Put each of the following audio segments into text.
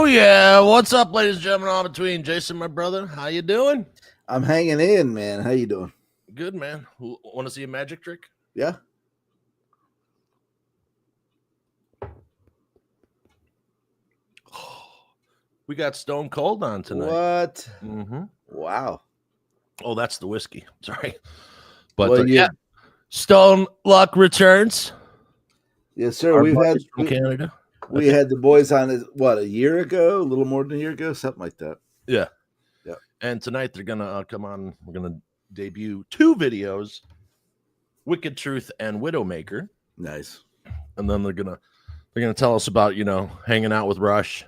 yeah. What's up, ladies and gentlemen, all between? Jason, my brother. How you doing? I'm hanging in, man. How you doing? Good, man. Want to see a magic trick? Yeah. We got Stone Cold on tonight. What? Mm-hmm. Wow. Oh, that's the whiskey. Sorry. But Well, yeah, StoneLuck returns. Yes, sir. Our We've had buddies from Canada. We had the boys on what, a year ago, a little more than a year ago, something like that. Yeah. Yeah. And tonight they're gonna come on. We're gonna debut 2 videos: Wicked Truth and Widowmaker. Nice. And then they're gonna tell us about hanging out with Rush.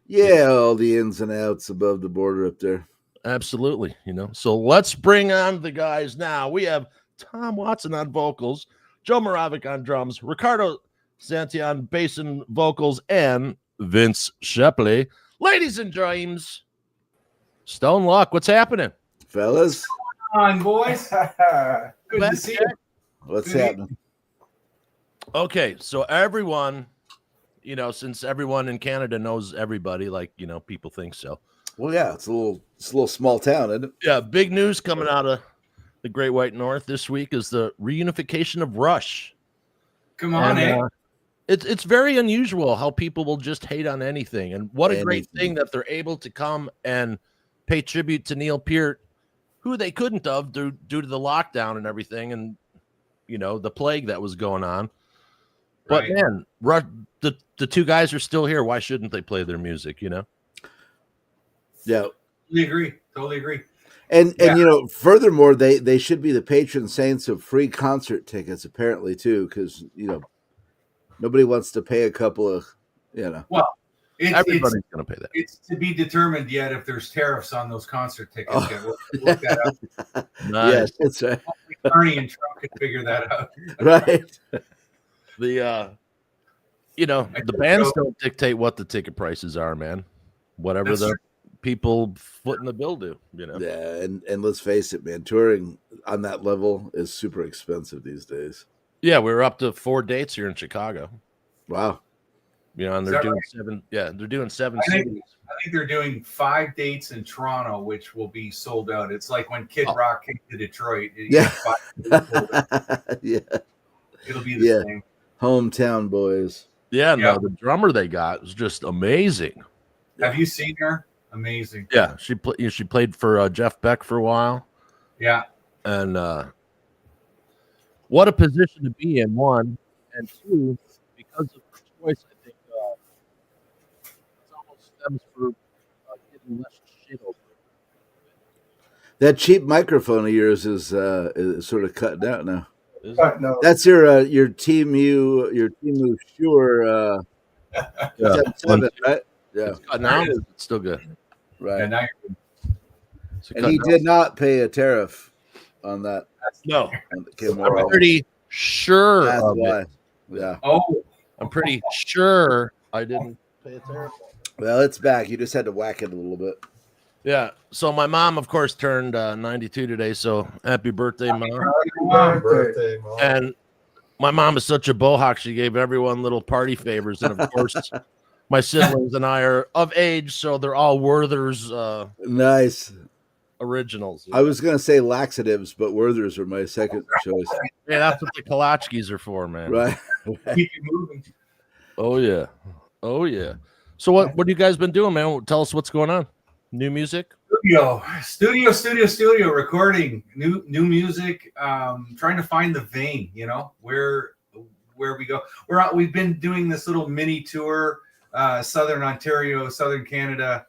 Yeah, all the ins and outs above the border up there. Absolutely. So let's bring on the guys now. We have Tom Watson on vocals, Joe Moravec on drums, Ricardo Santi on bass and vocals, and Vince Shepley. Ladies and dreams, StoneLuck, what's happening? Fellas. Come on, boys. Good to see you. What's happening? Okay, so everyone, since everyone in Canada knows everybody, like, people think so. Well, yeah, it's a little small town, isn't it? Yeah, big news coming out of the Great White North this week is the reunification of Rush. Come on, It's very unusual how people will just hate on anything. And what a great thing that they're able to come and pay tribute to Neil Peart, who they couldn't have due to the lockdown and everything and, the plague that was going on. But, man, the 2 guys are still here. Why shouldn't they play their music, Yeah. Totally agree. And furthermore, they should be the patron saints of free concert tickets, apparently, too, because, nobody wants to pay a couple of, Well, everybody's going to pay that. It's to be determined yet if there's tariffs on those concert tickets. Oh. We'll look that up. Nice. Yes, that's right. Bernie and Trump can figure that out. Right. The bands don't dictate what the ticket prices are, man. Whatever the people footing the bill do, Yeah, and let's face it, man, touring on that level is super expensive these days. Yeah, we're up to 4 dates here in Chicago. Wow. And they're doing 7. Yeah, they're doing 7 cities. I think they're doing 5 dates in Toronto, which will be sold out. It's like when Kid Rock came to Detroit. Yeah. Yeah. It'll be the same. Hometown boys. Yeah, no, the drummer they got was just amazing. Have you seen her? Amazing. Yeah, she played for Jeff Beck for a while. Yeah. And what a position to be in, 1, and 2, because of the choice, I think it almost stems for getting less shit over it. That cheap microphone of yours is sort of cutting out now. No. That's your Timu Shure 7, right? Yeah. It's cutting out. It's still good. Right. And now and he did not pay a tariff on that. No. I'm pretty sure. That's why. It. Yeah. Oh, I'm pretty sure I didn't pay a tariff. Well, it's back. You just had to whack it a little bit. Yeah. So my mom, of course, turned 92 today. So happy birthday, Mom. Happy birthday, Mom. And my mom is such a bohawk. She gave everyone little party favors. And, of course, my siblings and I are of age, so they're all Werther's nice originals. I was going to say laxatives, but Werther's are my second choice. Yeah, that's what the Kalachkis are for, man. Right. Keep you moving. Oh, yeah. Oh, yeah. So what have you guys been doing, man? Tell us what's going on. New music? Studio recording new music, trying to find the vein, where we go. We've been doing this little mini tour, Southern Ontario, Southern Canada,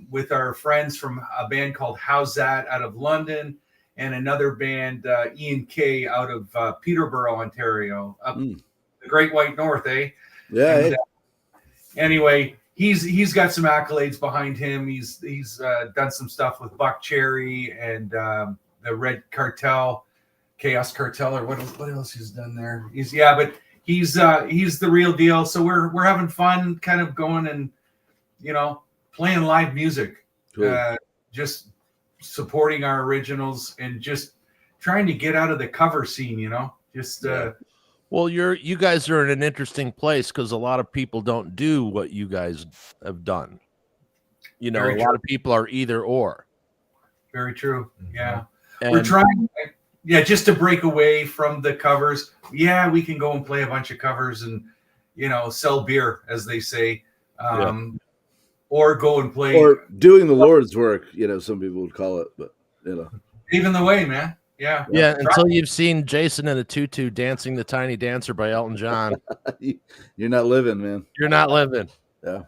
with our friends from a band called How's That out of London and another band, Ian K out of Peterborough, Ontario, up the Great White North, eh? Yeah. And, anyway, he's got some accolades behind him. He's done some stuff with Buck Cherry and the Red Cartel, Chaos Cartel, or what else he's done there. He's the real deal. So we're having fun, kind of going and playing live music, cool. Just supporting our originals and just trying to get out of the cover scene. Well, Well, you guys are in an interesting place because a lot of people don't do what you guys have done. You know, Very a lot of people are either or. Very true. Yeah. And We're trying, just to break away from the covers. Yeah, we can go and play a bunch of covers and, sell beer, as they say. Or go and play. Or doing the Lord's work, some people would call it, but, Even the way, man. Yeah. Yeah, until you've seen Jason in a tutu dancing the Tiny Dancer by Elton John. You're not living, man. You're not living. Yeah.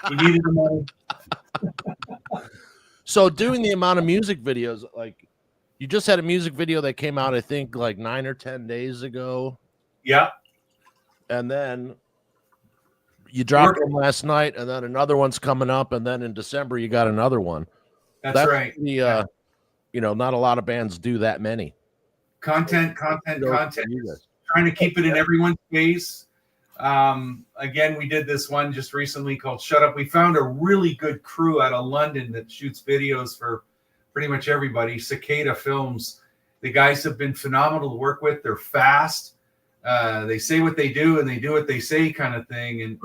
You needed the money. So doing the amount of music videos, like you just had a music video that came out, I think like 9 or 10 days ago. Yeah. And then you dropped one last night, and then another one's coming up, and then in December you got another one. That's right. The not a lot of bands do that many. Content. Trying to keep it in everyone's face. Again, we did this one just recently called Shut Up. We found a really good crew out of London that shoots videos for pretty much everybody. Cicada Films. The guys have been phenomenal to work with. They're fast. They say what they do and they do what they say, kind of thing, and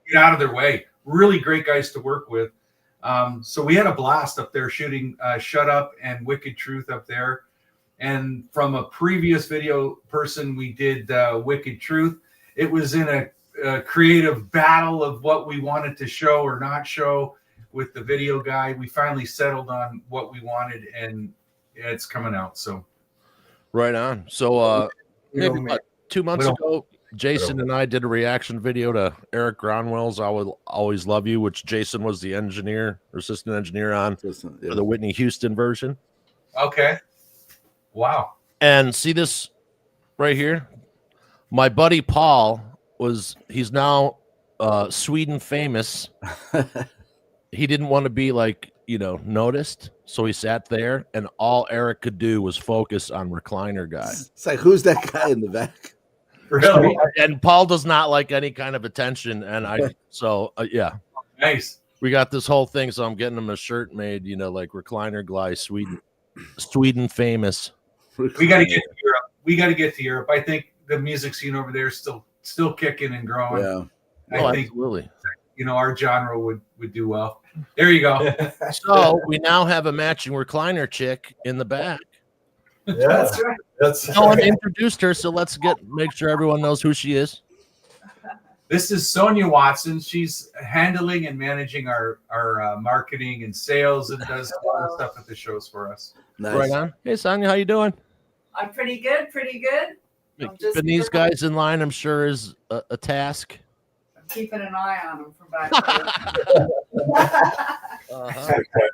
get out of their way. Really great guys to work with. So we had a blast up there shooting Shut Up and Wicked Truth up there. And from a previous video person, we did Wicked Truth. It was in a creative battle of what we wanted to show or not show with the video guy. We finally settled on what we wanted, and it's coming out. So right on. So maybe about 2 months ago, Jason and I did a reaction video to Eric Gronwell's "I Will Always Love You," which Jason was the engineer or assistant engineer on for the Whitney Houston version. Okay. Wow. And see this right here? My buddy Paul he's now Sweden famous. He didn't want to be noticed. So he sat there and all Eric could do was focus on Recliner Guy. It's like, who's that guy in the back? Really? And Paul does not like any kind of attention. And yeah. Nice. We got this whole thing. So I'm getting him a shirt made, like Recliner Guy, Sweden famous. We got to get to Europe. I think the music scene over there is still kicking and growing. Yeah. I think absolutely. Our genre would do well. There you go. So we now have a matching recliner chick in the back. Yeah, that's right. No one introduced her, so let's make sure everyone knows who she is. This is Sonia Watson. She's handling and managing our marketing and sales, and does a lot of stuff at the shows for us. Nice. Right on. Hey, Sonia, how you doing? I'm pretty good. Keeping these guys in line, I'm sure, is a task. I'm keeping an eye on them from back there.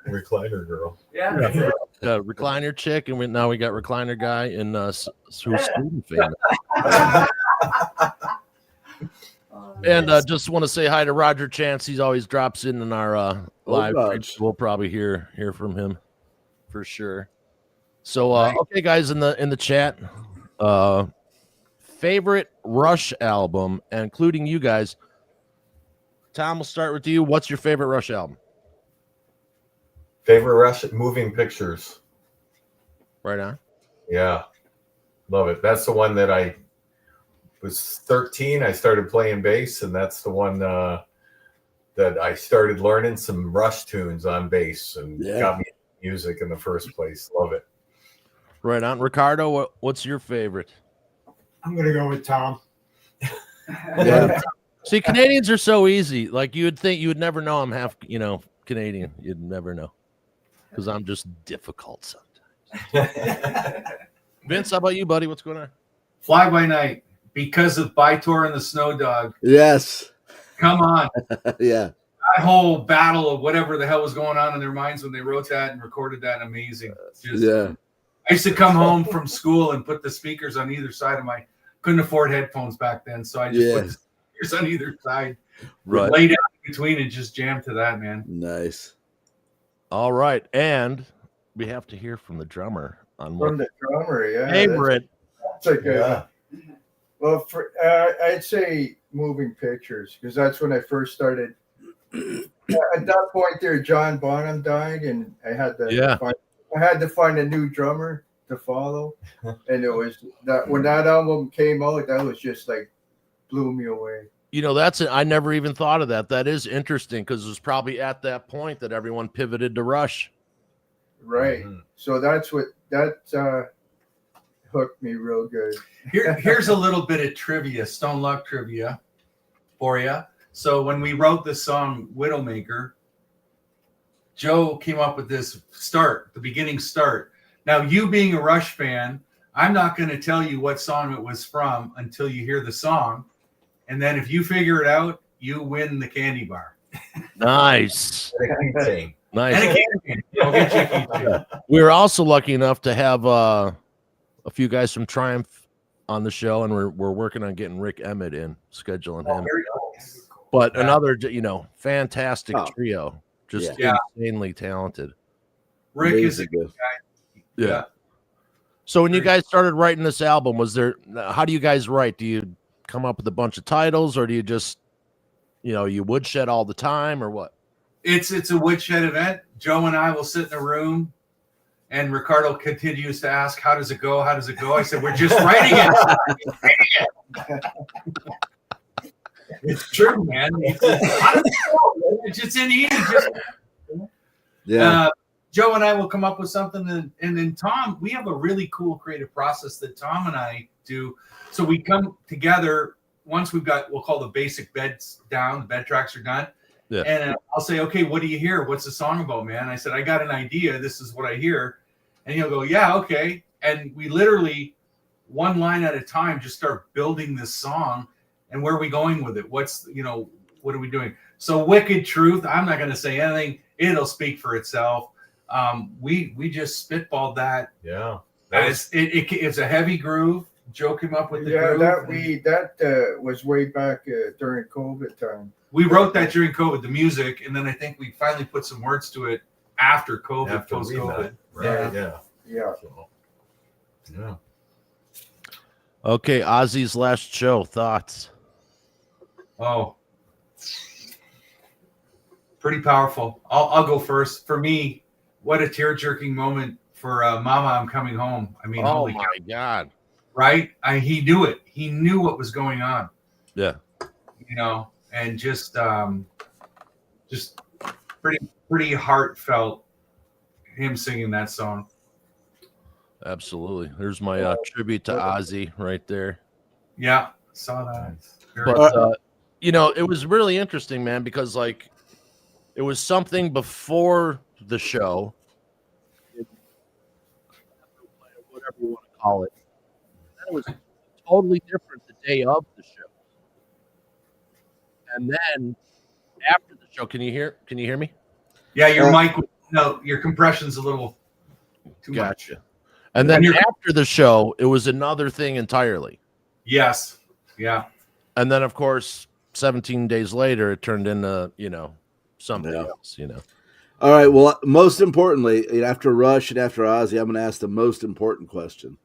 Recliner girl. Yeah, that's it. Recliner chick, and now we got recliner guy in who's student famous. And just want to say hi to Roger Chance. He always drops in our live. We'll probably hear from him for sure. So okay, guys, in the chat, favorite Rush album, including you guys. Tom, we'll start with you. What's your favorite Rush album? Favorite Rush, Moving Pictures. Right on. Yeah, love it. That's the one that I was 13. I started playing bass, and that's the one that I started learning some Rush tunes on bass, and got me into music in the first place. Love it. Right on. Ricardo, what's your favorite? I'm going to go with Tom. Yeah. See, Canadians are so easy. Like, you would think you would never know I'm half, Canadian. You'd never know. Because I'm just difficult sometimes. Vince, how about you, buddy? What's going on? Fly By Night, because of Bytor and the Snow Dog. Yes. Come on. Yeah. That whole battle of whatever the hell was going on in their minds when they wrote that and recorded that, amazing. I used to come home from school and put the speakers on either side of couldn't afford headphones back then, so I just put the speakers on either side, lay down in between, and just jam to that, man. Nice. All right, and we have to hear from the drummer on what The drummer, favorite. That's a good one. Well, I'd say Moving Pictures, because that's when I first started. At that point there, John Bonham died, and I had to find a new drummer to Follow, and it was that when that album came out, that was just like blew me away. You know, I never even thought of that. That is interesting because it was probably at that point that everyone pivoted to Rush. Right. So that's what hooked me real good. Here's a little bit of trivia, StoneLuck trivia for you. So when we wrote the song Widowmaker, Joe came up with this the beginning start. Now, you being a Rush fan, I'm not going to tell you what song it was from until you hear the song. And then if you figure it out, you win the candy bar. Nice. Nice. And a candy cane. I'll get you a keychain. We were also lucky enough to have a few guys from Triumph on the show, and we're working on getting Rick Emmett in, scheduling him. Very nice. But another, fantastic trio, just Yeah. insanely talented. Rick is a good guy. Yeah. So when you guys started writing this album, how do you guys write? Do you come up with a bunch of titles, or do you just, you woodshed all the time, or what? It's a woodshed event. Joe and I will sit in a room, and Ricardo continues to ask, "How does it go? How does it go?" I said, "We're just writing it." It's true, man. It's just in here. Joe and I will come up with something, and then Tom, we have a really cool creative process that Tom and I do. So we come together once we'll call the basic beds down, the bed tracks are done. Yeah. And I'll say, "Okay, what do you hear? What's the song about, man?" I said, "I got an idea. This is what I hear." And he'll go, "Yeah, okay." And we literally, one line at a time, just start building this song. And where are we going with it? What are we doing? So Wicked Truth, I'm not going to say anything. It'll speak for itself. We just spitballed that. Yeah. It's a heavy groove. Joe came up with the groove. That was way back during COVID time. We wrote that during COVID, the music, and then I think we finally put some words to it after COVID, post-COVID. Right, yeah. Yeah. Okay, Ozzy's last show, thoughts? Oh, pretty powerful. I'll go first. For me, what a tear-jerking moment for Mama, I'm Coming Home. I mean, oh my God. Right? He knew it. He knew what was going on. Yeah. And just pretty heartfelt, him singing that song. Absolutely. There's my tribute to Ozzy right there. Yeah, saw that. But it was really interesting, man, because it was something before the show, whatever you want to call it. And it was totally different the day of the show. And then after the show, can you hear me? Yeah, your mic. No, your compression's a little too much. And then after the show, it was another thing entirely. Yes. Yeah. And then, of course, 17 days later, it turned into, something else, All right. Well, most importantly, after Rush and after Ozzy, I'm going to ask the most important question.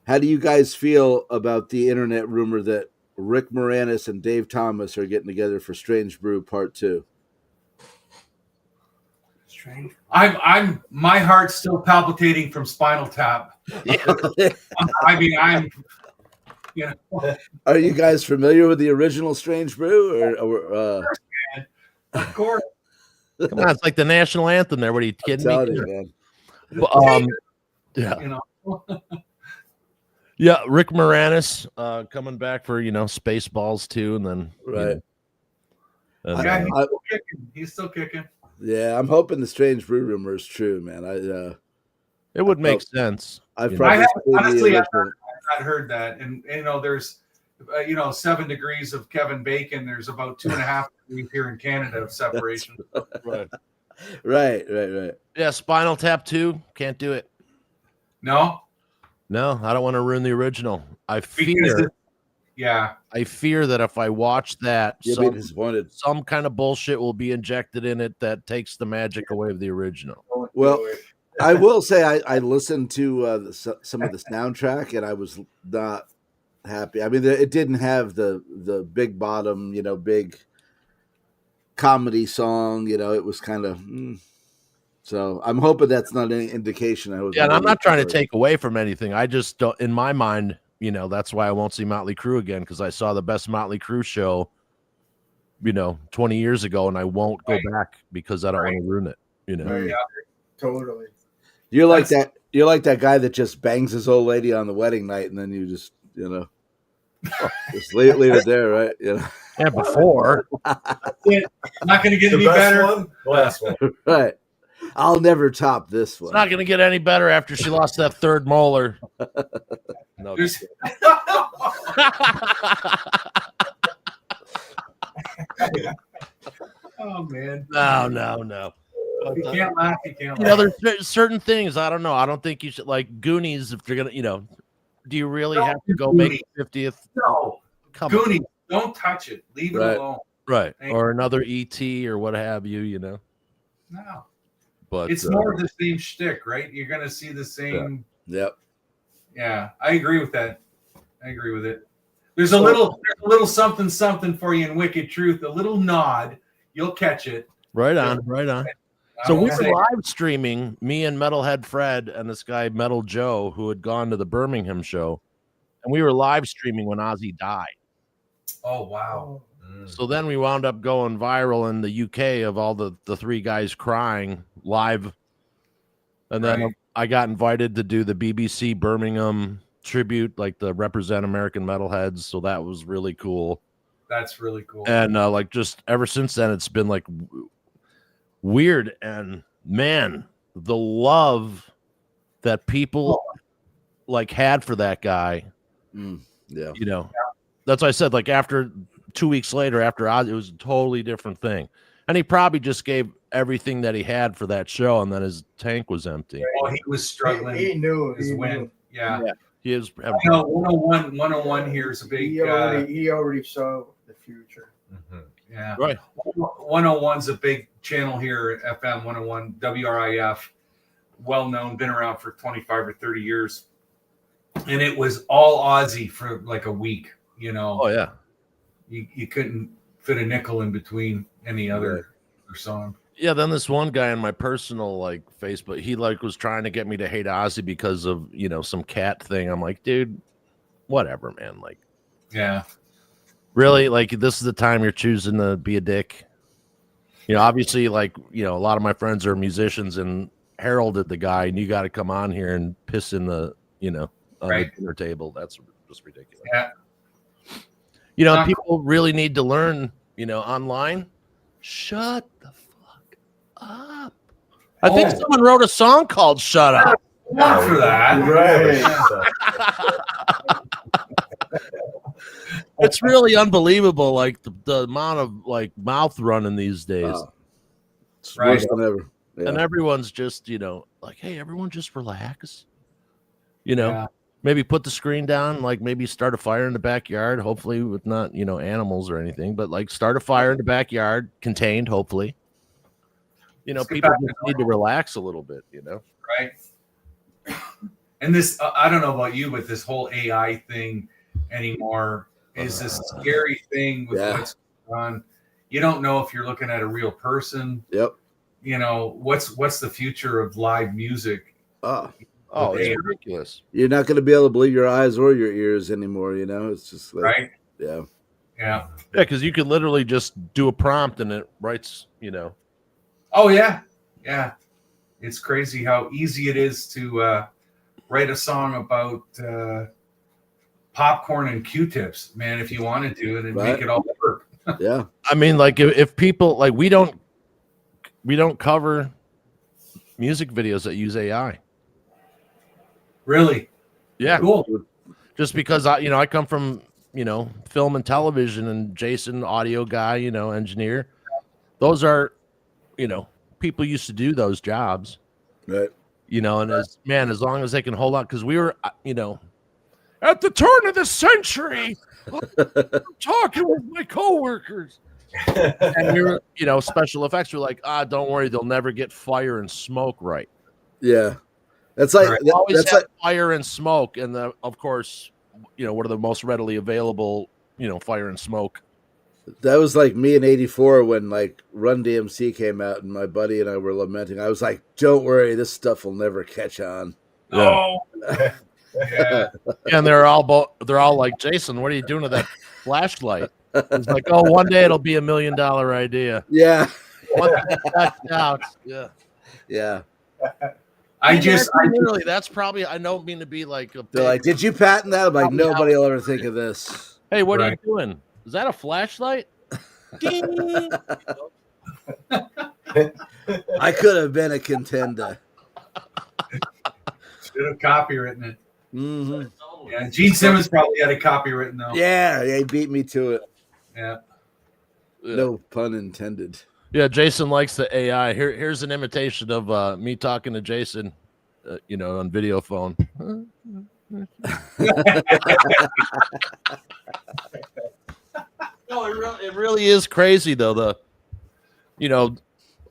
How do you guys feel about the internet rumor that Rick Moranis and Dave Thomas are getting together for Strange Brew Part 2? Strange. My heart's still palpitating from Spinal Tap. Are you guys familiar with the original Strange Brew? Of course. Come on, it's like the national anthem there. What are you kidding me? Man. Yeah. Yeah, Rick Moranis coming back for Spaceballs 2, and then he's still kicking. Yeah, I'm hoping the Strange Brew rumor is true, man. It would make sense. I've not heard that, and there's 7 degrees of Kevin Bacon. There's about 2.5 degrees here in Canada of separation. Right. Yeah, Spinal Tap 2, can't do it. No, I don't want to ruin the original. I fear that if I watch that, you'll be disappointed. Some kind of bullshit will be injected in it that takes the magic away of the original. Well, I will say I listened to some of the soundtrack, and I was not happy. I mean, it didn't have the big bottom, big comedy song. It was kind of So I'm hoping that's not any indication. Yeah, and I'm not trying to take away from anything. I just don't, in my mind, you know, that's why I won't see Motley Crue again, because I saw the best Motley Crue show, you know, 20 years ago, and I won't go back because I don't want to ruin it. You know, Yeah, totally. You're like that. You're like that guy that just bangs his old lady on the wedding night, and then you just, you know, just leave it there, right? You know. Yeah, before. Not going to get The any best better. one, last one. Right. I'll never top this one. It's not going to get any better after she lost that third molar. No. There's- oh man, No. you can't laugh. You can't You know, laugh. there's certain things. I don't know. I don't think you should, like Goonies, if they're gonna, you know. Do you really No, have to go Goonies. make 50th? No, Come on. Goonies, don't touch it. Leave it Right. alone. Right, Thank or another ET or what have you. You know, No, but it's more of the same shtick, right? You're going to see the same. Yep. Yeah, I agree with that. I agree with it. There's a little something for you in Wicked Truth. A little nod, you'll catch it. right on. I So we won't were say- live streaming, me and Metalhead Fred and this guy Metal Joe, who had gone to the Birmingham show, and we were live streaming when Ozzy died. Oh wow. So then we wound up going viral in the UK of all the three guys crying live, and then Right. I got invited to do the BBC Birmingham tribute, like the Represent American Metalheads. So that was really cool. That's really cool. And like just ever since then, it's been like weird. And man, the love that people like had for that guy, Yeah. you know, that's why I said, like, after 2 weeks later, after Oz, it was a totally different thing. And he probably just gave everything that he had for that show, and then his tank was empty. Oh, he was struggling. He knew. his He win. knew. Yeah. He is. I know 101 here is a big. He already saw the future. Yeah. Right. 101's a big channel here at FM 101 WRIF, well known, been around for 25 or 30 years. And it was all Aussie for like a week, you know. Oh yeah. You couldn't fit a nickel in between any other song. Yeah. Then this one guy on my personal like Facebook, he like was trying to get me to hate Ozzy because of, you know, some cat thing. I'm like, dude, whatever, man. Like, Yeah. really, like, this is the time you're choosing to be a dick. You know, obviously, like, you know, a lot of my friends are musicians and heralded the guy, and you got to come on here and piss in the, you know, on Right. the dinner table. That's just ridiculous. Yeah. You know, Not people really need to learn, you know, online. Shut the fuck up. I think Oh. someone wrote a song called Shut Up. Not for that. Right. It's really unbelievable, like the amount of like mouth running these days. It's Right. worse than ever. Yeah. And everyone's just, you know, like, hey, everyone just relax. You know, Yeah. maybe put the screen down, like maybe start a fire in the backyard, hopefully with not, you know, animals or anything, but like start a fire in the backyard, contained, hopefully. You know, Let's get people back to just need to relax a little bit, you know. Right. And this, I don't know about you, but this whole AI thing anymore is a scary thing with Yeah. what's going on. You don't know if you're looking at a real person. Yep. You know, what's the future of live music? Oh, Oh, Yeah. it's ridiculous. you're not going to be able to believe your eyes or your ears anymore. You know, it's just like, Right. yeah. Yeah. Yeah, because you could literally just do a prompt and it writes, you know. Oh yeah. Yeah. It's crazy how easy it is to write a song about popcorn and Q-tips, man, if you wanted to, and Right. make it all work. Yeah. I mean, like if people like we don't cover music videos that use AI. Really? Yeah. Cool. Just because I come from, you know, film and television, and Jason, audio guy, you know, engineer. Those are, you know, people used to do those jobs, Right. you know, and as long as they can hold on, because we were, you know, at the turn of the century, talking with my coworkers. And we were, you know, special effects were like, don't worry, they'll never get fire and smoke right. Yeah. That's like, Right. Always that's have like, fire and smoke, and of course, you know, what are the most readily available, you know, fire and smoke. That was like me in '84 when like Run DMC came out, and my buddy and I were lamenting. I was like, "Don't worry, this stuff will never catch on." Oh, yeah. And they're all like, Jason, what are you doing to that flashlight? It's like, oh, one day it'll be $1 million idea. Yeah, Once that's out, yeah. yeah. Really, that's probably. I don't mean to be like. They're like, "Did you patent that?" I'm like, "Nobody will ever think of this." Hey, what are Right. you doing? Is that a flashlight? Ding! I could have been a contender. Should have copywritten it. Hmm. Yeah, Gene Simmons probably had a copywritten though. Yeah, they beat me to it. Yeah. No pun intended. Yeah, Jason likes the AI. Here's an imitation of me talking to Jason, on video phone. No, it really is crazy though.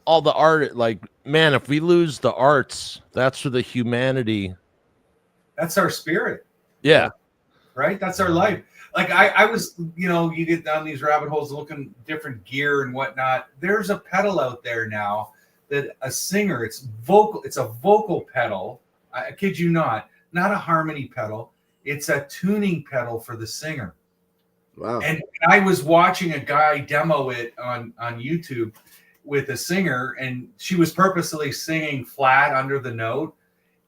All the art. Like, man, if we lose the arts, that's for the humanity. That's our spirit, Yeah, right? That's our life. Like I was, you get down these rabbit holes looking different gear and whatnot. There's a pedal out there now that a singer, it's a vocal pedal. I kid you not a harmony pedal. It's a tuning pedal for the singer. Wow. And I was watching a guy demo it on YouTube with a singer, and she was purposely singing flat under the note,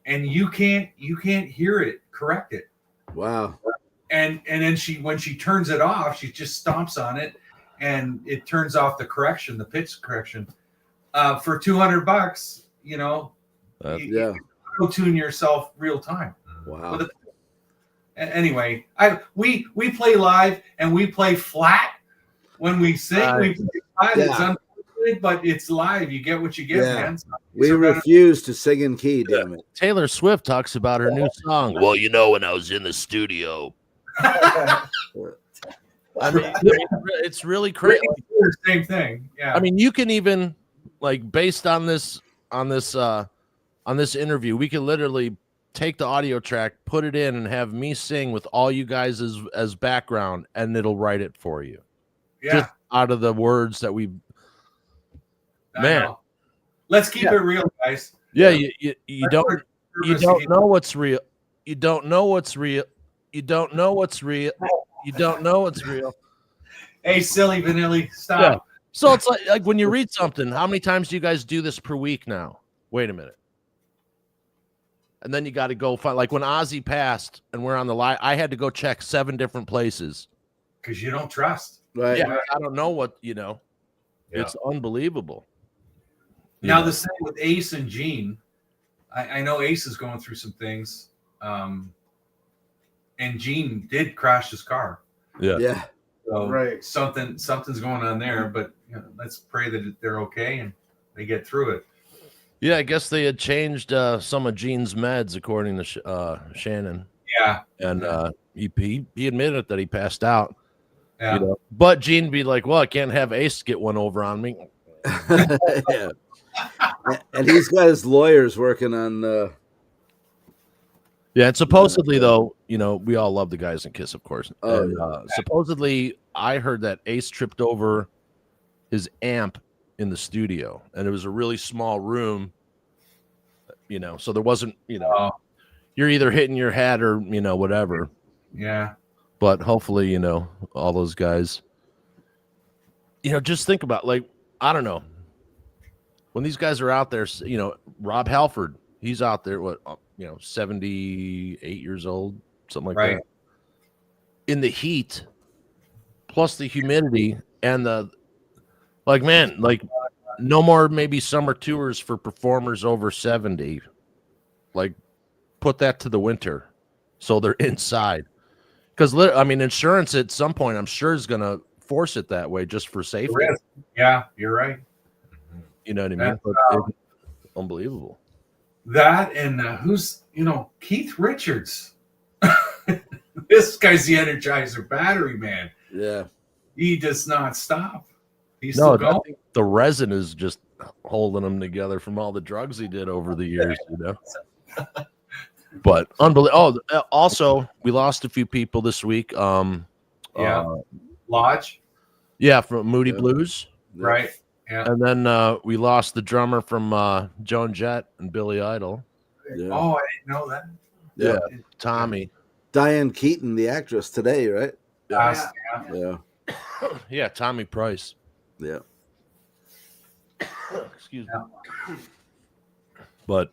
and you can't hear it, correct it. Wow. And then when she turns it off, she just stomps on it, and it turns off the pitch correction. For $200, you tune yourself real time. Wow. Anyway, we play live and we play flat when we sing. We play flat. Yeah. It's unfortunate, but it's live. You get what you get, man. We refuse to sing in key. Damn it. Taylor Swift talks about her new song. Well, when I was in the studio. I mean, it's really crazy. Same thing. Yeah. I mean, you can even based on this interview, we can literally take the audio track, put it in, and have me sing with all you guys as background, and it'll write it for you. Yeah. Just out of the words that we. Man, let's keep it real, guys. Yeah, you don't know what's real. You don't know what's real. You don't know what's real. You don't know what's real. Hey, silly Vanilli, stop. Yeah. So it's like when you read something, how many times do you guys do this per week now? Wait a minute. And then you got to go find, like when Ozzy passed and we're on the line, I had to go check 7 different places. Because you don't trust. Right. Yeah, I don't know what, It's unbelievable. Now the same with Ace and Gene. I know Ace is going through some things. And Gene did crash his car. Yeah. Yeah. So Right. something's going on there, but let's pray that they're okay and they get through it. Yeah, I guess they had changed some of Gene's meds, according to Shannon. Yeah. And he admitted that he passed out. Yeah. But Gene be like, well, I can't have Ace get one over on me. Yeah. And he's got his lawyers working on. Yeah, and supposedly though, we all love the guys in Kiss, of course. Oh, And, supposedly, I heard that Ace tripped over his amp in the studio, and it was a really small room. So there wasn't, you're either hitting your head or whatever. Yeah. But hopefully, all those guys. Just think about, I don't know. When these guys are out there, Rob Halford, he's out there, 78 years old, something like that. In the heat, plus the humidity and no more maybe summer tours for performers over 70. Put that to the winter so they're inside. Because, insurance at some point, I'm sure, is going to force it that way just for safety. Yeah, you're right. You know what I mean? But it's unbelievable. That and who's, Keith Richards. This guy's the Energizer battery, man. Yeah. He does not stop. He's No, still going. I think the resin is just holding them together from all the drugs he did over the years, But unbelievable. Oh, also, we lost a few people this week. Lodge. Yeah, from Moody Yeah. Blues. Yeah. Right. Yeah. And then we lost the drummer from Joan Jett and Billy Idol. Yeah. Oh, I didn't know that. Yeah, Tommy. Diane Keaton, the actress today, right? Yeah. Yeah. Yeah, Tommy Price. Yeah. Excuse me. But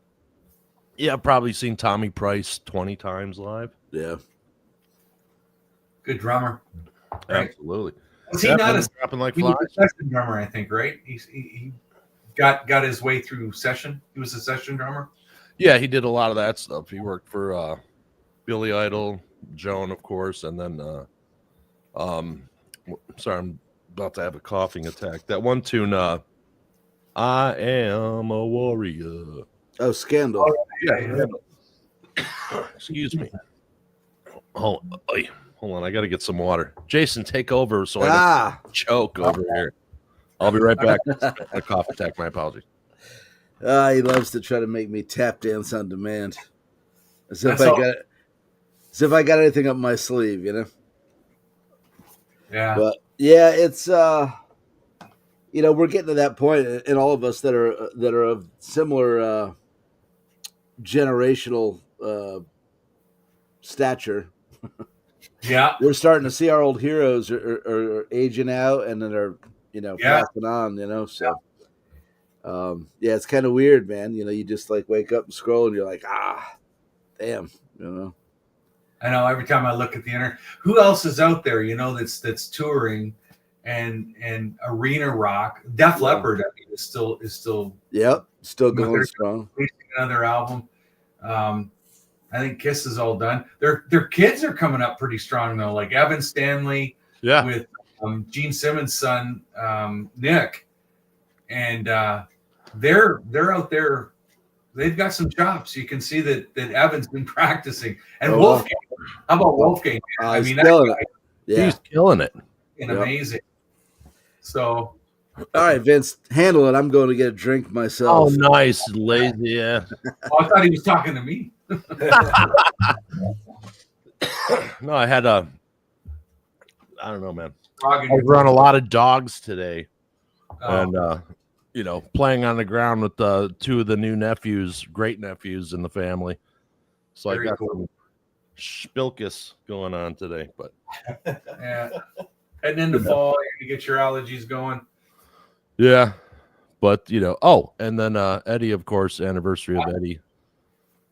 yeah, I've probably seen Tommy Price 20 times live. Yeah. Good drummer. Right. Absolutely. Was he not a dropping like he was flies? a session drummer? I think. Right. He got his way through session. He was a session drummer. Yeah, he did a lot of that stuff. He worked for Billy Idol, Joan, of course, and then sorry, I'm about to have a coughing attack. That one tune, I Am a Warrior. Oh, Scandal. Yeah. Excuse me. Hold on, I got to get some water. Jason, take over so I don't choke over here. I'll be right back. A cough attack. My apologies. He loves to try to make me tap dance on demand. As if I got anything up my sleeve, you know? Yeah. But yeah, it's we're getting to that point, and all of us that are of similar generational stature. Yeah. We're starting to see our old heroes are aging out, and then are passing on, so it's kind of weird, man. You just like wake up and scroll and you're like, damn, I know every time I look at the internet, who else is out there, that's touring and arena rock? Def Leppard, I mean, is still still going strong. Releasing another album. I think Kiss is all done. Their kids are coming up pretty strong though, like Evan Stanley with Gene Simmons' son, Nick. And they're out there. They've got some chops. You can see that Evan's been practicing. And Wolfgang, how about Wolfgang? I mean, he's killing it. And amazing. So, all right, Vince, handle it. I'm going to get a drink myself. Oh, nice, lazy. Yeah. I thought he was talking to me. No, I had I don't know, man. I run a lot of dogs today, and playing on the ground with two of the new nephews, great nephews in the family. So I got some spilkus going on today, but yeah, heading into fall, you're gonna get your allergies going. Yeah, but and then Eddie, of course, anniversary of Eddie.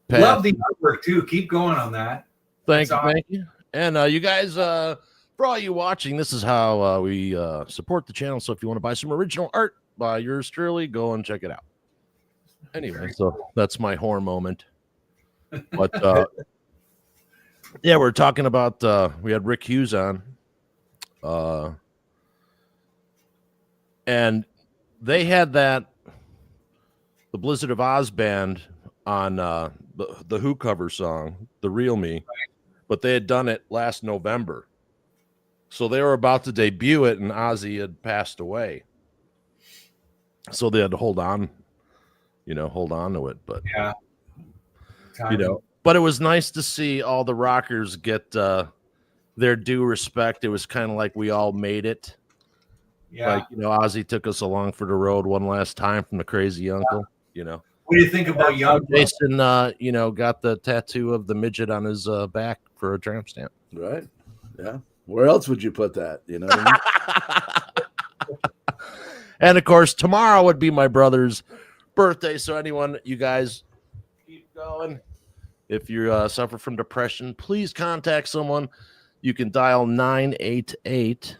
Love the artwork too. Keep going on that. Thank you. And you guys, for all you watching, this is how we support the channel. So if you want to buy some original art by yours truly, go and check it out. Anyway, so that's my horror moment. But we're talking about we had Rick Hughes on, and they had the Blizzard of Oz band on the Who cover song, The Real Me, but they had done it last November. So they were about to debut it, and Ozzy had passed away. So they had to hold on to it. But but it was nice to see all the rockers get their due respect. It was kind of like we all made it. Yeah. Like, Ozzy took us along for the road one last time from the Crazy Uncle, What do you think about Youngblood? Jason, got the tattoo of the midget on his back for a tramp stamp. Right. Yeah. Where else would you put that? You know what I mean? And of course, tomorrow would be my brother's birthday. So you guys keep going. If you suffer from depression, please contact someone. You can dial 988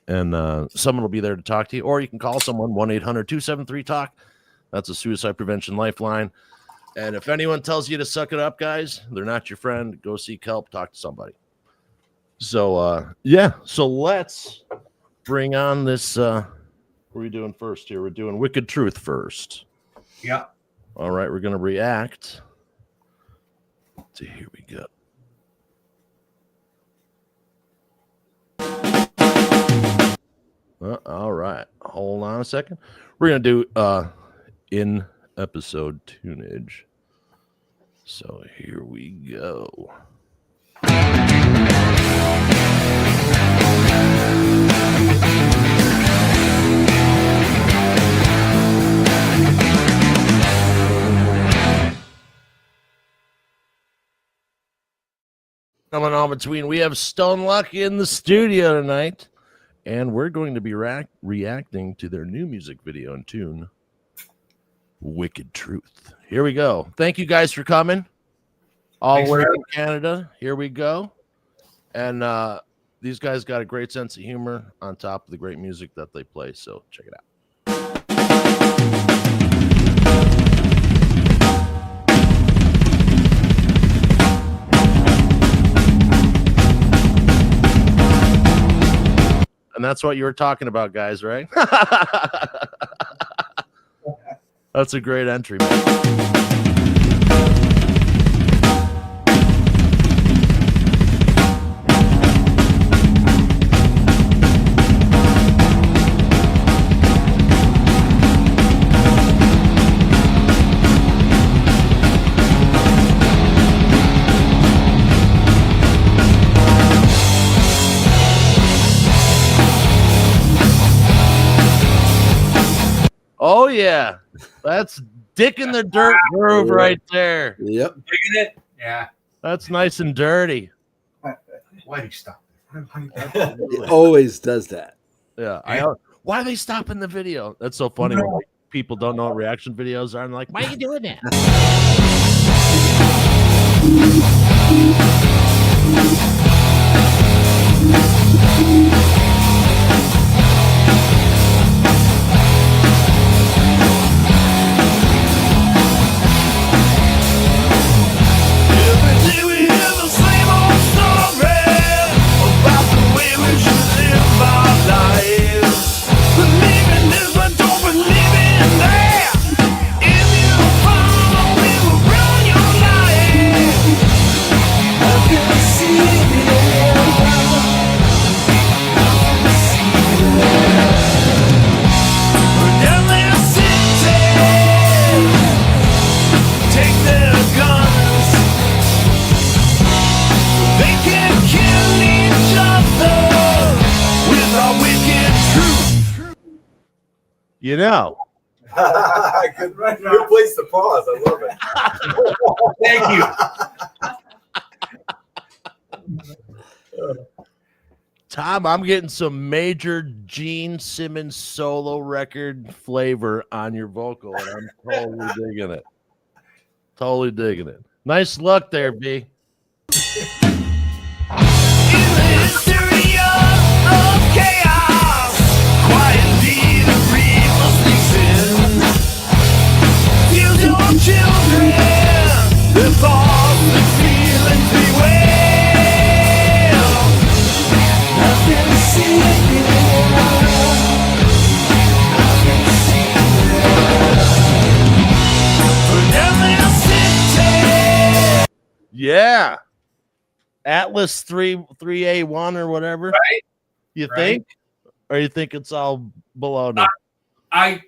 and someone will be there to talk to you. Or you can call someone 1-800-273-TALK. That's a suicide prevention lifeline. And if anyone tells you to suck it up, guys, they're not your friend. Go seek help. Talk to somebody. So, So let's bring on this. What are we doing first here? We're doing Wicked Truth first. Yeah. All right. We're going to react. So here we go. All right. Hold on a second. We're going to do in episode tunage. So here we go. Coming on between, we have StoneLuck in the studio tonight, and we're going to be reacting to their new music video and tune, Wicked Truth. Here we go. Thank you guys for coming. All the way from Canada. Here we go. And these guys got a great sense of humor on top of the great music that they play, so check it out. And that's what you were talking about, guys, right? That's a great entry, man. Oh yeah, that's dick in the dirt groove right there. Yep. Digging it? Yeah. That's nice and dirty. Why'd he stop? It always does that. Yeah. Why are they stopping the video? That's so funny when like, people don't know what reaction videos are. I'm like, why are you doing that? You know. Good place to pause. I love it. Thank you. Tom, I'm getting some major Gene Simmons solo record flavor on your vocal, and I'm totally digging it. Totally digging it. Nice luck there, B. Yeah. Atlas 3A1 or whatever. Right. You think? Or you think it's all baloney? I'm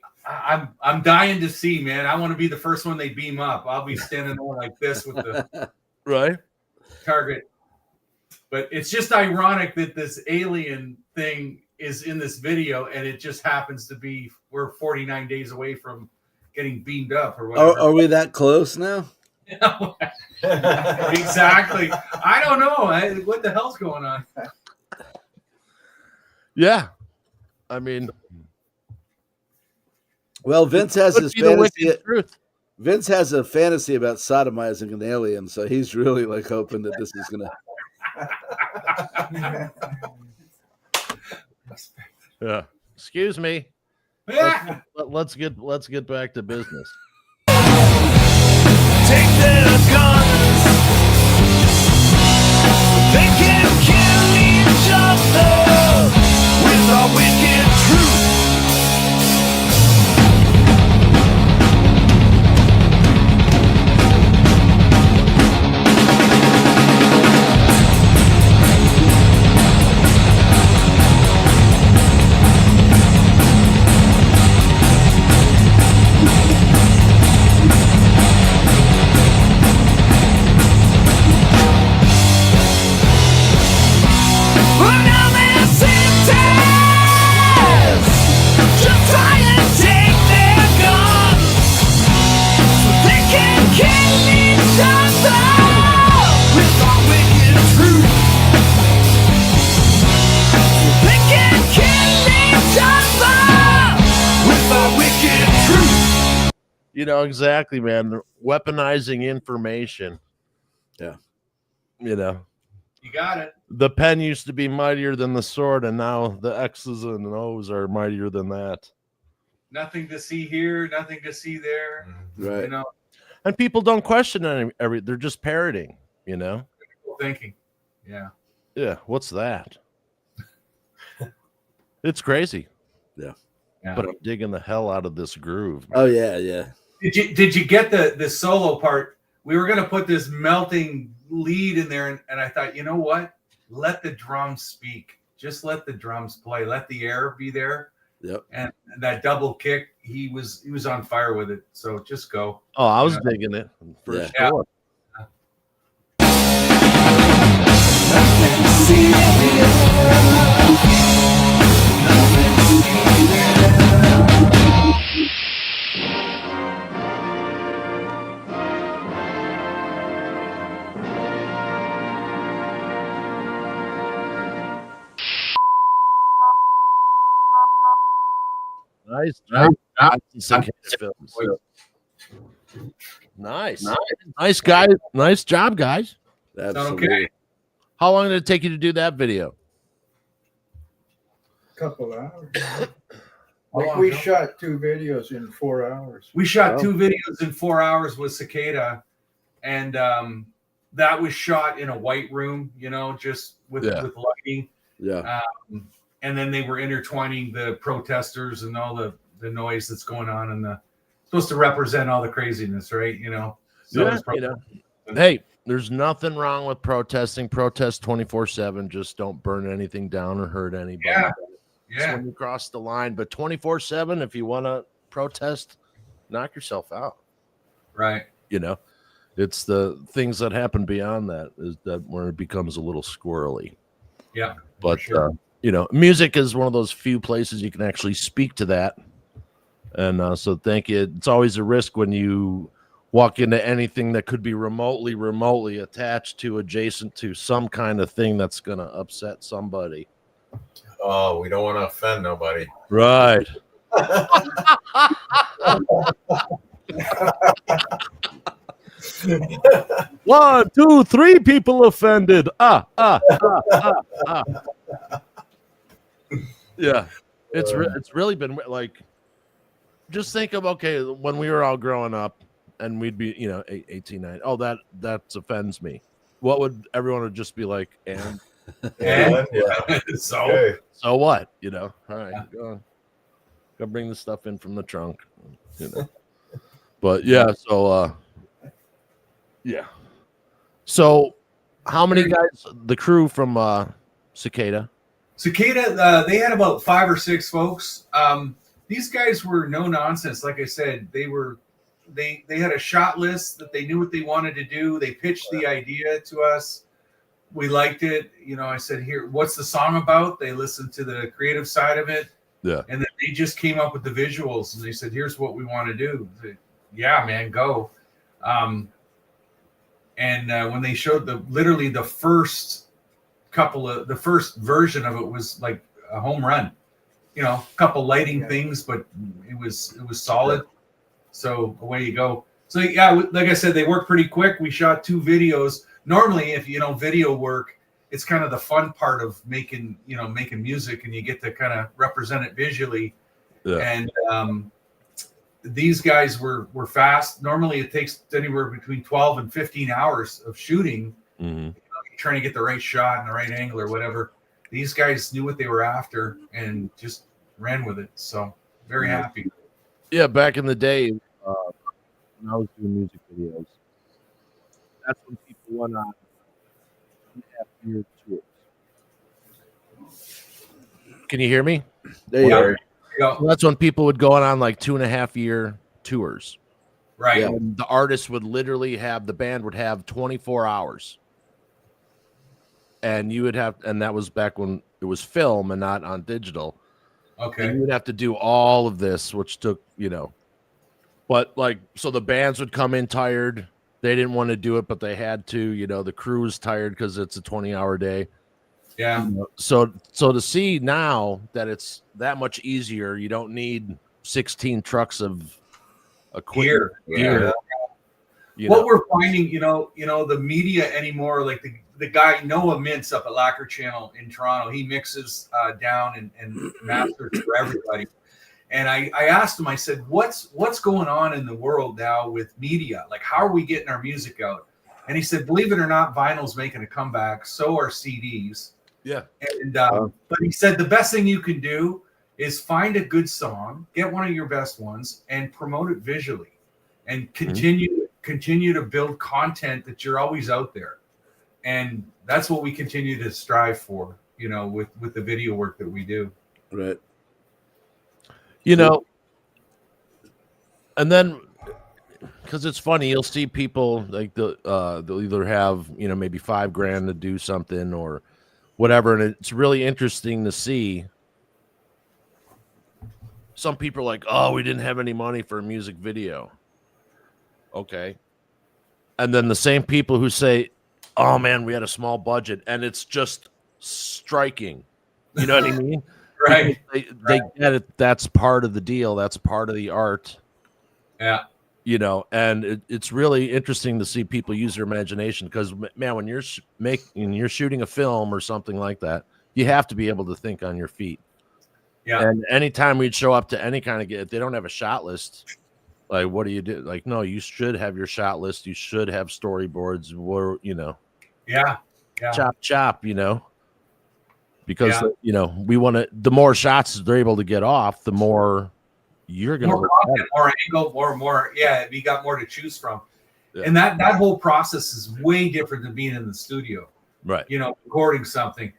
dying to see, man. I want to be the first one they beam up. I'll be standing there like this with the Right. target. But it's just ironic that this alien thing is in this video, and it just happens to be we're 49 days away from getting beamed up or whatever. Are we that close now? Exactly. I don't know. What the hell's going on? Yeah. I mean, well, Vince has his the fantasy. wicked truth. Vince has a fantasy about sodomizing an alien, so he's really like hoping that this is gonna. Yeah. Excuse me. Yeah. Let's get back to business. Take their guns. They can kill each other with a wicked truth. You know, exactly, man. They're weaponizing information. Yeah. You know, You got it. the pen used to be mightier than the sword, and now the X's and O's are mightier than that. Nothing to see here, nothing to see there. Right. You know, And people don't question they're just parroting, you know? critical thinking. Yeah. Yeah, what's that? It's crazy. Yeah. But I'm digging the hell out of this groove. Oh yeah, yeah. Did you get the solo part? We were gonna put this melting lead in there, and I thought, you know what? Let the drums speak. Just let the drums play. Let the air be there. Yep. And that double kick, he was on fire with it. So just go. Oh, I was digging it for Yeah. sure. Nice job. Nice guys. Nice job, guys. Absolutely. Okay. How long did it take you to do that video? Couple hours. How Like long we ago? shot 2 videos in 4 hours. We shot Wow. 2 videos in 4 hours with Cicada, and that was shot in a white room, you know, just with lighting. Yeah. And then they were intertwining the protesters and all the noise that's going on, and supposed to represent all the craziness, right? You know. So Yeah, it's you know. Hey, there's nothing wrong with protesting. Protest 24/7. Just don't burn anything down or hurt anybody. Yeah. That's Yeah. when you cross the line. But 24/7, if you want to protest, knock yourself out. Right. You know, it's the things that happen beyond that is that where it becomes a little squirrely. Yeah. But sure. you know, music is one of those few places you can actually speak to that. And so thank you. It's always a risk when you walk into anything that could be remotely attached to, adjacent to some kind of thing that's going to upset somebody. Oh, we don't want to offend nobody. Right. 1, 2, 3 people offended. Yeah. It's really been like, just think of, okay, when we were all growing up and we'd be, you know, 18, 19. Oh, that offends me. What would everyone would just be like? And And Yeah. so Okay. so what? You know, all right, go bring the stuff in from the trunk, you know. But yeah, so yeah. So how many guys, the crew from Cicada? Cicada, they had about 5 or 6 folks. These guys were no nonsense. Like I said, they had a shot list that they knew what they wanted to do. They pitched the idea to us. We liked it. You know, I said, here, what's the song about? They listened to the creative side of it. Yeah. And then they just came up with the visuals, and they said, here's what we want to do. I said, yeah, man, go. And when they showed literally the first version of it was like a home run. You know, a couple lighting things, but it was solid. So away you go. So yeah, like I said, they worked pretty quick. We shot 2 videos. Normally, if you know video work, it's kind of the fun part of making music, and you get to kind of represent it visually. Yeah. And these guys were fast. Normally, it takes anywhere between 12 and 15 hours of shooting. Mm-hmm. Trying to get the right shot and the right angle or whatever. These guys knew what they were after and just ran with it. So very happy. Yeah, back in the day, when I was doing music videos, that's when people went on 2.5-year tours. Can you hear me? There you Yeah. are. So that's when people would go on like 2.5-year tours. Right. Yeah. And the artist would literally the band would have 24 hours. And you would and that was back when it was film and not on digital. Okay. And you would have to do all of this, which took, you know, but like, so the bands would come in tired. They didn't want to do it, but they had to, you know, the crew was tired because it's a 20-hour day. Yeah. So to see now that it's that much easier, you don't need 16 trucks of equipment, Gear. you What know. we're finding, the media anymore, like the guy Noah Mintz up at Lacquer Channel in Toronto, he mixes down and masters for everybody. And I asked him, I said, what's going on in the world now with media? Like, how are we getting our music out? And he said, believe it or not, vinyl's making a comeback. So are CDs. Yeah. And but he said the best thing you can do is find a good song, get one of your best ones, and promote it visually, and continue to build content that you're always out there. And that's what we continue to strive for, with the video work that we do. Right. And then because it's funny, you'll see people like they'll either have maybe $5,000 to do something or whatever, and it's really interesting to see. Some people are like, "Oh, we didn't have any money for a music video." Okay, and then the same people who say, "Oh man, we had a small budget," and it's just striking. You know what I mean? Right. They get it. That's part of the deal. That's part of the art. Yeah. And it's really interesting to see people use their imagination, because man, when you're shooting a film or something like that, you have to be able to think on your feet. Yeah. And anytime we'd show up to any kind of if they don't have a shot list, like, what do you do? Like, no, you should have your shot list. You should have storyboards. Where Yeah. chop, because we want to. The more shots they're able to get off, the more you're going to more content, more angle, more. Yeah, we got more to choose from, and that whole process is way different than being in the studio. Right. Recording something.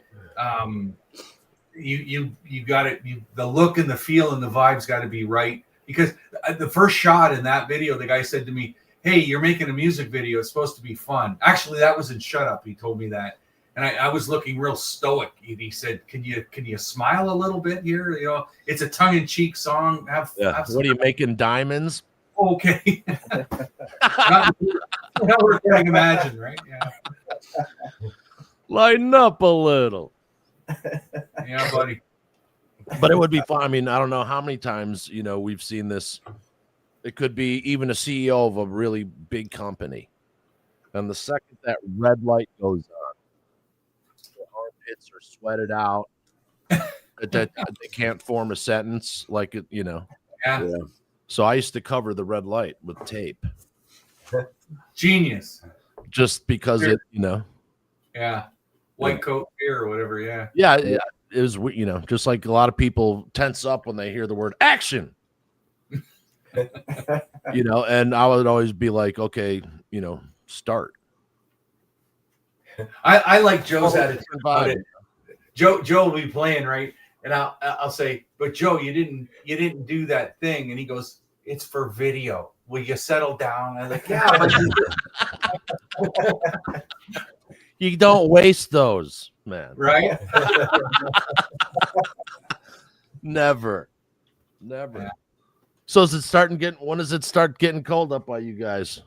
You got it. The look and the feel and the vibes got to be right, because the first shot in that video, the guy said to me, "Hey, you're making a music video. It's supposed to be fun." Actually, that was in Shut Up. He told me that. And I was looking real stoic. He said, "Can you smile a little bit here? It's a tongue-in-cheek song. Have what are you making, diamonds?" Okay. not what I can imagine, right? Yeah. Lighten up a little. Yeah, buddy. But it would be fun. I mean, I don't know how many times we've seen this. It could be even a CEO of a really big company, and the second that red light goes on, their armpits are sweated out. that they can't form a sentence, like it. Yeah. So I used to cover the red light with tape. Genius. Just because it. Yeah. White coat fear or whatever. Yeah. Yeah. It was, just like a lot of people tense up when they hear the word action. And I would always be like, okay, start. I like Joe's attitude about it. Joe will be playing, right? And I'll say, "But Joe, you didn't do that thing." And he goes, "It's for video. Will you settle down?" And I'm like, "Yeah." You don't waste those, man. Right? Never. Yeah. So when does it start getting cold up by you guys?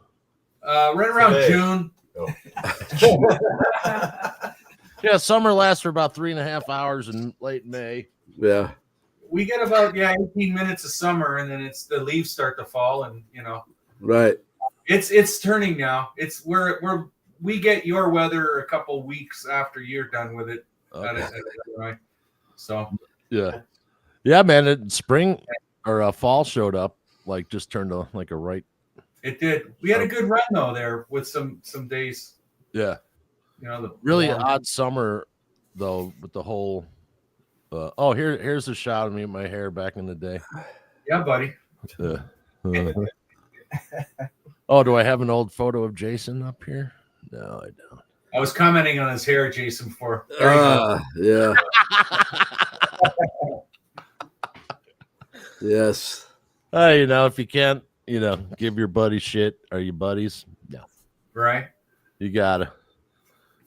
Right around June. Oh. Yeah, summer lasts for about 3.5 hours in late May. Yeah. We get about 18 minutes of summer, and then the leaves start to fall, and Right. it's turning now. It's we get your weather a couple weeks after you're done with it. Okay. Right? So yeah, man. Spring or fall showed up, like just turned to like a right. it did. We had a good run though there with some days. Yeah. The Really warm. odd summer though, with the whole. Here's a shot of me with my hair back in the day. Yeah, buddy. Oh, do I have an old photo of Jason up here? No, I don't. I was commenting on his hair, Jason. For Yeah. Yes. If you can't, give your buddy shit. Are you buddies? No. right. You gotta.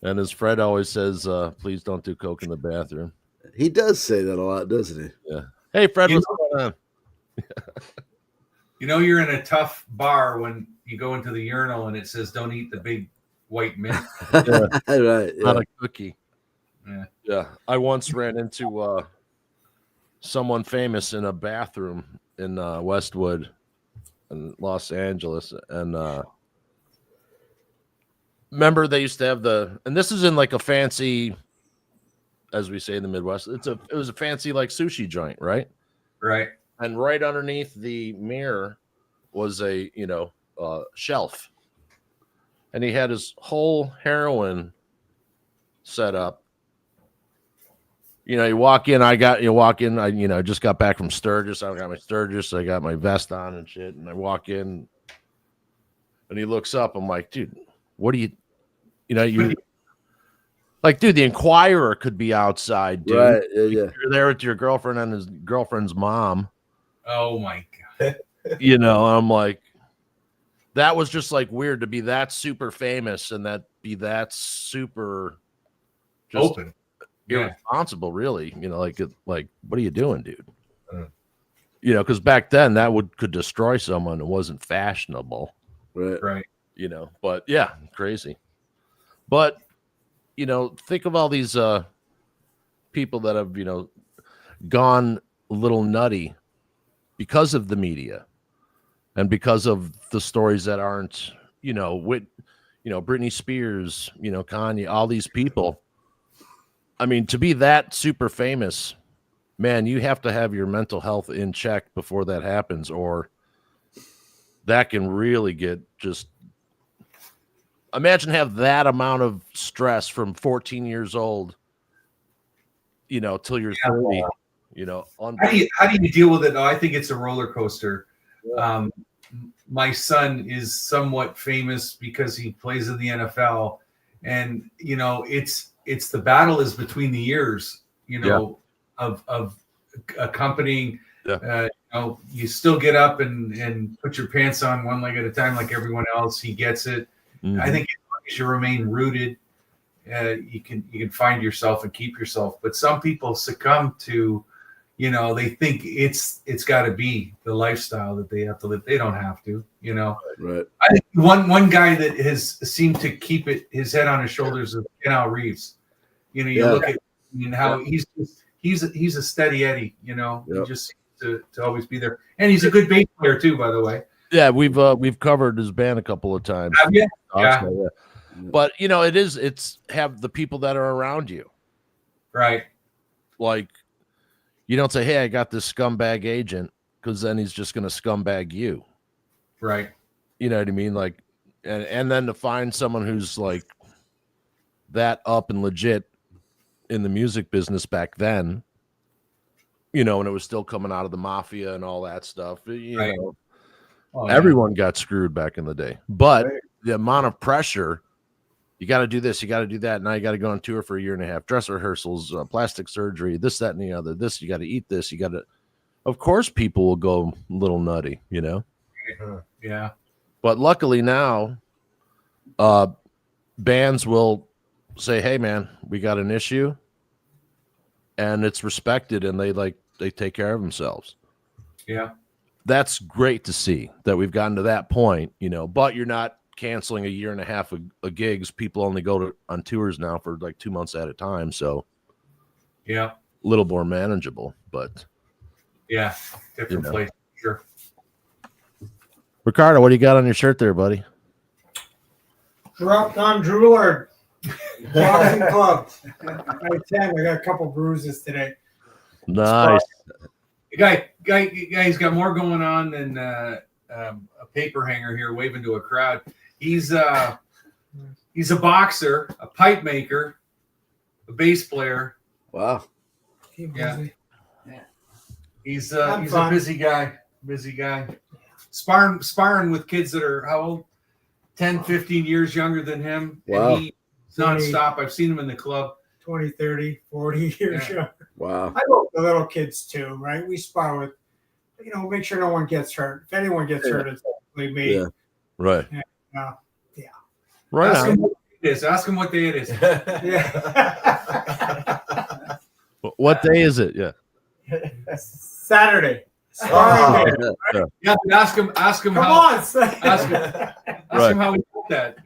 And as Fred always says, please don't do coke in the bathroom. He does say that a lot, doesn't he? Yeah. Hey, Fred, what's going on? You're in a tough bar when you go into the urinal and it says, "Don't eat the big white mint." Yeah. Right. Yeah. Not a cookie. Yeah. I once ran into someone famous in a bathroom in Westwood, in Los Angeles, and remember they used to have and this is in like a fancy, as we say in the Midwest, it was a fancy like sushi joint, right? Right. And right underneath the mirror was a shelf, and he had his whole heroin set up. You walk in. I just got back from Sturgis. I got my Sturgis. I got my vest on and shit. And I walk in, and he looks up. I'm like, dude, what do you like, dude? The Inquirer could be outside, dude. Right? Yeah. You're there with your girlfriend and his girlfriend's mom. Oh my God. I'm like, that was just like weird to be that super famous and be that super just Open. irresponsible, really. Like what are you doing, dude? Because back then that could destroy someone. It wasn't fashionable, Right. But yeah, crazy. But think of all these people that have gone a little nutty because of the media and because of the stories that aren't Britney Spears, Kanye, all these people. I mean, to be that super famous, man, you have to have your mental health in check before that happens, or that can really get just. Imagine have that amount of stress from 14 years old, till you're 30. How do you deal with it? No, I think it's a roller coaster. Yeah. My son is somewhat famous because he plays in the NFL, and it's the battle is between the years, of accompanying. Yeah. You still get up and put your pants on one leg at a time, like everyone else. He gets it. Mm-hmm. I think as long as you remain rooted, you can find yourself and keep yourself. But some people succumb to, they think it's got to be the lifestyle that they have to live. They don't have to, Right. I think one guy that has seemed to keep his head on his shoulders is Ken Reeves. Look at how he's a steady Eddie. He just seems to always be there, and he's a good bass player too, by the way. Yeah, we've covered his band a couple of times. Yeah. But it's have the people that are around you. Right. Like, you don't say, hey, I got this scumbag agent, because then he's just gonna scumbag you. Right. You know what I mean? Like, and then to find someone who's like that up and legit in the music business back then, when it was still coming out of the mafia and all that stuff, right. Everyone got screwed back in the day, but the amount of pressure, you got to do this, you got to do that. Now you got to go on tour for a year and a half, dress rehearsals, plastic surgery, this, that, and the other. This, you got to eat this. You got to, of course, people will go a little nutty, Yeah. But luckily now, bands will say, hey, man, we got an issue, and it's respected, and they take care of themselves. Yeah. That's great to see that we've gotten to that point, but you're not canceling a year and a half of gigs. People only go on tours now for like 2 months at a time. So yeah, a little more manageable, but yeah, different place. Sure. Ricardo, what do you got on your shirt there, buddy? Dropped on Drooler. Boxing Club. I 10. I got a couple bruises today. Nice. Guy's got more going on than a paper hanger here waving to a crowd. He's a boxer, a pipe maker, a bass player. Wow. Yeah. He's a busy guy. Sparring with kids that are how old? 10, 15 years younger than him. Wow. And he's nonstop. I've seen him in the club. 20, 30, 40 years younger. Wow. I love the little kids too, right? We spar with, make sure no one gets hurt. If anyone gets hurt, it's only me. Yeah. Right. Yeah. Right. Ask him what day it is. Yeah. What day is it? Yeah. Saturday. Yeah, ask him Come how. on. Ask him how he did that.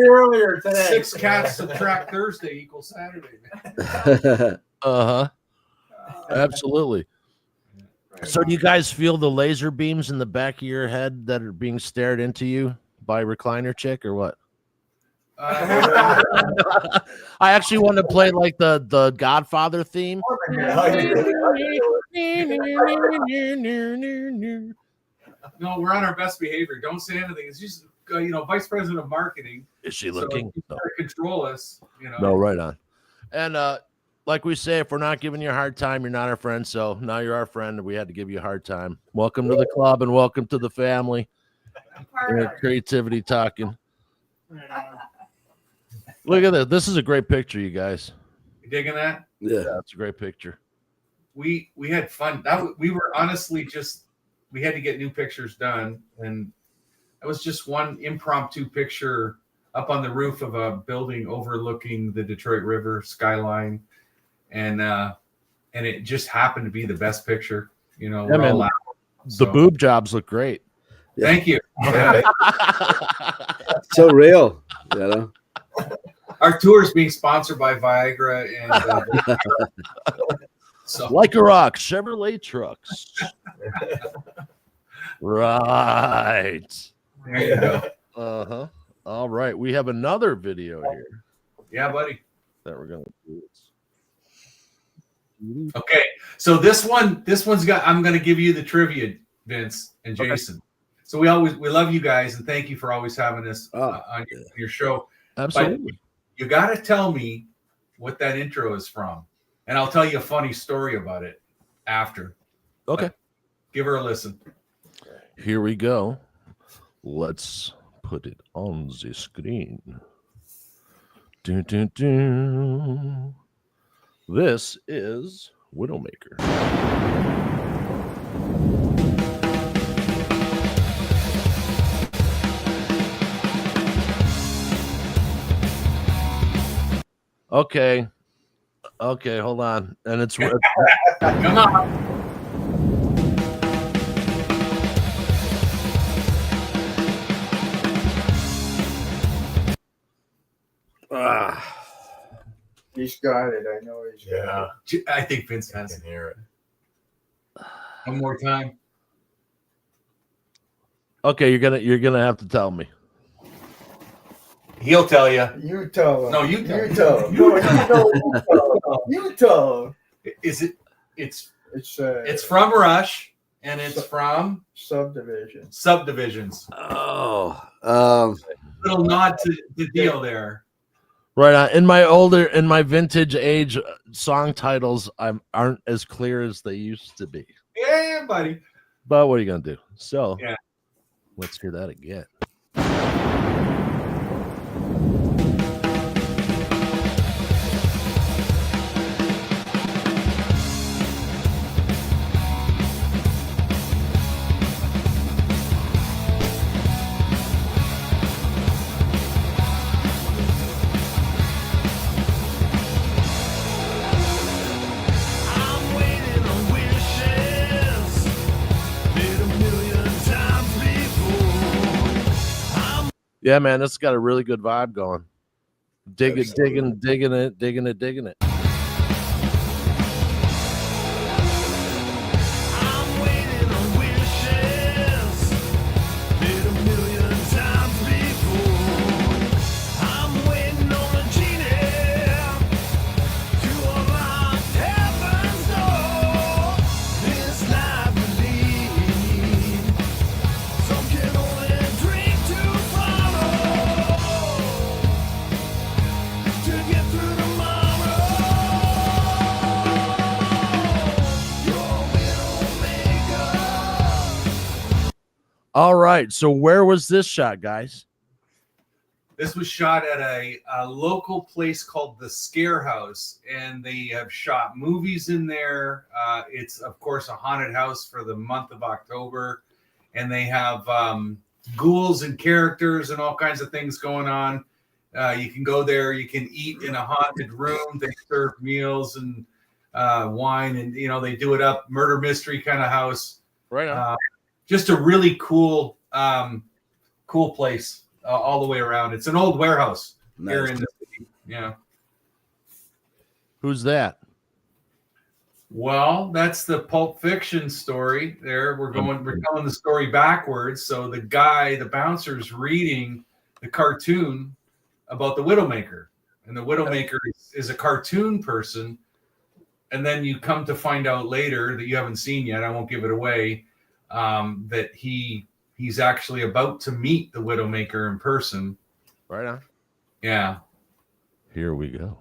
Earlier today. 6 cats subtract Thursday equals Saturday. Uh-huh. Absolutely. So do you guys feel the laser beams in the back of your head that are being stared into you by recliner chick or what? I actually want to play like the Godfather theme. No, we're on our best behavior. Don't say anything. It's just vice president of marketing. Is she So looking? he's trying to control us. No, right on. And like we say, if we're not giving you a hard time, you're not our friend. So now you're our friend, and we had to give you a hard time. Welcome to the club and welcome to the family. Creativity talking. Look at this. This is a great picture, you guys. You digging that? Yeah, that's a great picture. We had fun. We were honestly we had to get new pictures done, and that was just one impromptu picture up on the roof of a building overlooking the Detroit River skyline, and it just happened to be the best picture. The boob jobs look great. Yeah. Thank you. So real, Our tour is being sponsored by Viagra and Like a Rock Chevrolet trucks. Right. There you go. Uh-huh. All right. We have another video here. Yeah, buddy. That we're gonna do. Okay. So this one's got, I'm gonna give you the trivia, Vince and Jason. Okay. So we love you guys and thank you for always having us on your show. Absolutely. But you got to tell me what that intro is from, and I'll tell you a funny story about it after. Okay. But give her a listen. Here we go. Let's put it on the screen. Dun, dun, dun. This is Widowmaker. Okay, hold on. And it's come on. He's got it. I know he's got it. I think Vince has to hear it. One more time. Okay, you're gonna have to tell me. He'll tell you. You tell him. No, you tell him. You tell him. Is it? It's from Rush, and it's from Subdivisions. Oh, little nod to the deal there. Right on. In my vintage age, song titles aren't as clear as they used to be. Yeah, buddy. But what are you gonna do? So yeah, let's hear that again. Yeah, man, this has got a really good vibe going. Digging it. All right. So where was this shot, guys? This was shot at a local place called the Scare House, and they have shot movies in there. It's, of course, a haunted house for the month of October, and they have ghouls and characters and all kinds of things going on. You can go there. You can eat in a haunted room. They serve meals and wine, and they do it up. Murder mystery kind of house. Right on. Just a really cool place all the way around. It's an old warehouse here in the city. Yeah. Who's that? Well, that's the Pulp Fiction story. There, we're telling the story backwards. So the bouncer's reading the cartoon about the Widowmaker, and the Widowmaker is a cartoon person. And then you come to find out later that you haven't seen yet. I won't give it away. That he's actually about to meet the Widowmaker in person. Right on. Yeah. Here we go.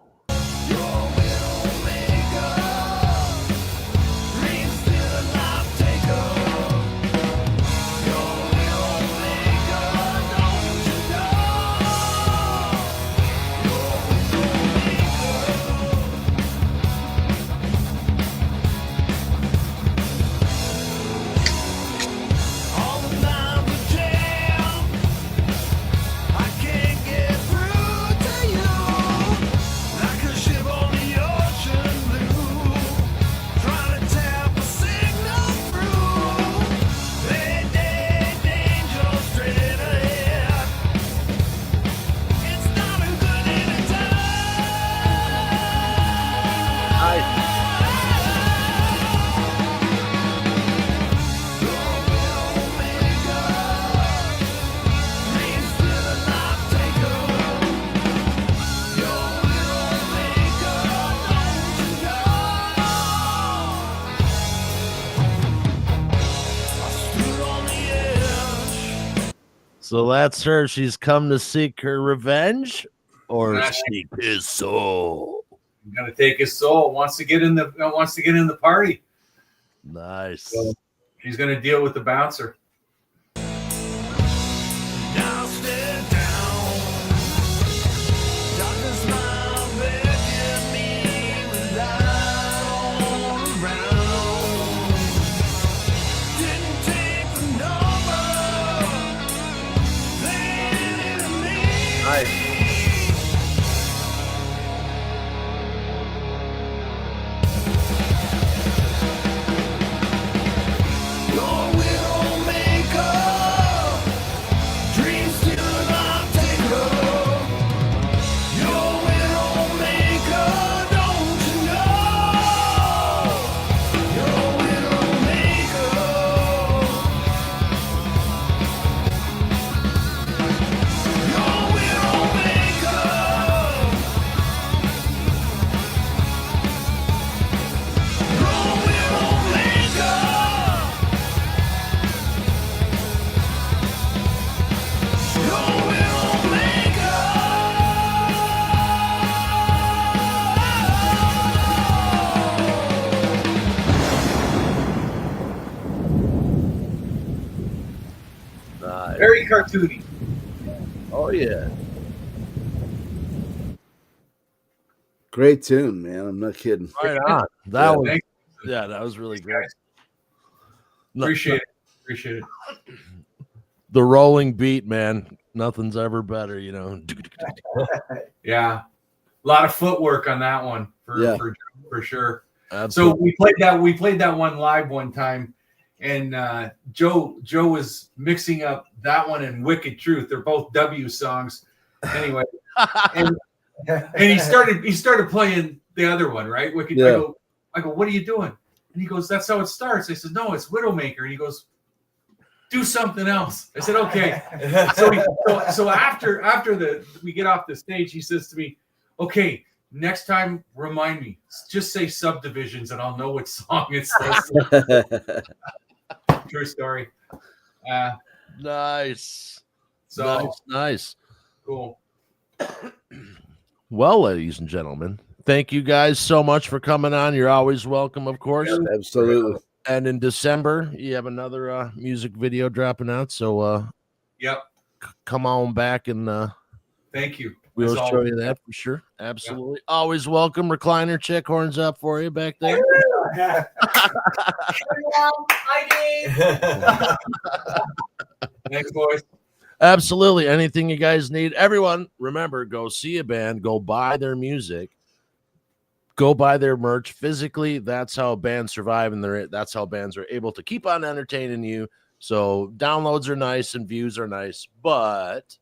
So that's her. She's come to seek her revenge or seek his soul. I'm gonna take his soul. Wants to get in the party. Nice. So she's gonna deal with the bouncer. Very cartoony. Oh yeah. Great tune, man. I'm not kidding. Right on. That was really great. Appreciate it. The rolling beat, man. Nothing's ever better, you know. Yeah. A lot of footwork on that one for sure. Absolutely. So we played that one live one time, and Joe was mixing up that one and Wicked Truth. They're both W songs. Anyway. and he started playing the other one, right? Wicked. Yeah. I go, what are you doing? And he goes, that's how it starts. I said, no, it's Widowmaker. And he goes, do something else. I said, okay. So after we get off the stage, he says to me, okay, next time remind me, just say Subdivisions and I'll know what song it's supposed to. True story. Nice. So nice. Cool. Well, ladies and gentlemen, thank you guys so much for coming on. You're always welcome, of course. Yeah, absolutely. And in December, you have another music video dropping out. So, come on back and thank you. We'll show you that for sure. Absolutely. Yep. Always welcome. Recliner chick, horns up for you back there. Thanks, boys. Absolutely. Anything you guys need. Everyone, remember, go see a band, go buy their music, go buy their merch physically. That's how bands survive, and that's how bands are able to keep on entertaining you. So downloads are nice and views are nice, but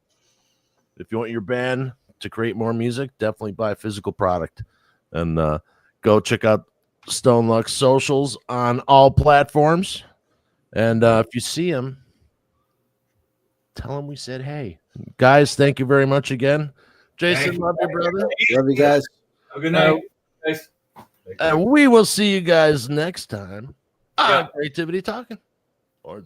if you want your band to create more music, definitely buy a physical product and go check out StoneLuck socials on all platforms. And if you see him, tell him we said hey. Guys, thank you very much again. Jason, Thank love you, brother. Love you guys. Have a good night, guys. And we will see you guys next time on Yeah. Creativity Talking. Or